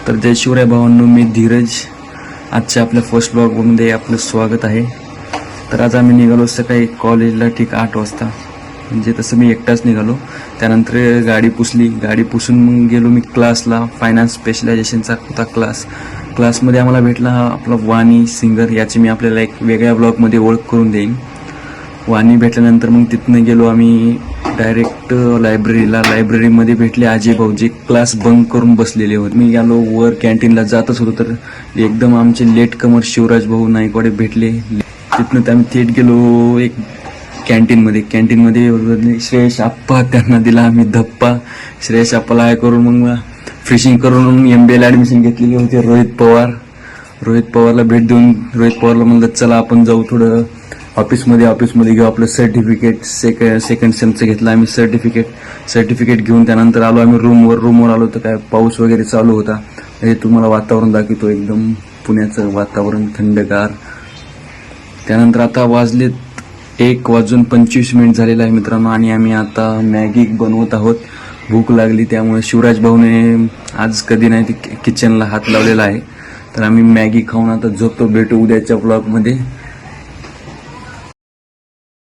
तर जय शिवराय भावांनो, मी धीरज. आजच्या आपल्या फर्स्ट ब्लॉगमध्ये आपलं स्वागत आहे. तर आज आम्ही निघालो सकाळी कॉलेजला ठीक 8 वाजता. म्हणजे तसं मी एकटाच निघालो. त्यानंतर गाडी पुसून मग गेलो मी क्लासला. फायनान्स स्पेशलायझेशनचा होता क्लासमध्ये आम्हाला भेटला आपला वाणी सिंगर. याची मी आपल्याला एक वेगळ्या ब्लॉगमध्ये ओळख करून देईन. वाणी भेटल्यानंतर मग तिथनं गेलो आम्ही डायरेक्ट लायब्ररीमध्ये भेटले अजय भाऊ, जे क्लास बंक करून बसलेले होते. मी गेलो वर कॅन्टीनला जातच होतो तर एकदम आमचे लेट कमर शिवराज भाऊ नाईकवाडे भेटले. तिथनं तर आम्ही थेट गेलो एक कॅन्टीनमध्ये श्रेयश आप्पा, त्यांना दिला आम्ही धप्पा. श्रेयश आप्पाला आहे करून मग फिशिंग करून MBA ला ॲडमिशन घेतलेली होती. रोहित पवारला भेट देऊन रोहित पवारला म्हणलं चला आपण जाऊ थोडं ऑफिसमध्ये घेऊ आपलं सर्टिफिकेट. सेकंड सेमचं घेतलं आम्ही सर्टिफिकेट घेऊन त्यानंतर आलो आम्ही रूमवर आलो तर काय पाऊस वगैरे चालू होता. हे तुम्हाला वातावरण दाखवतो, एकदम पुण्याचं वातावरण थंडगार. त्यानंतर आता वाजलेत 1:25 झालेला आहे मित्रांनो, आणि आम्ही आता मॅगी बनवत आहोत. भूक लागली त्यामुळे शिवराज भाऊने आज कधी नाही ते किचनला हात लावलेला आहे. तर आम्ही मॅगी खाऊन आता झोपतो. भेटू उद्याच्या ब्लॉगमध्ये.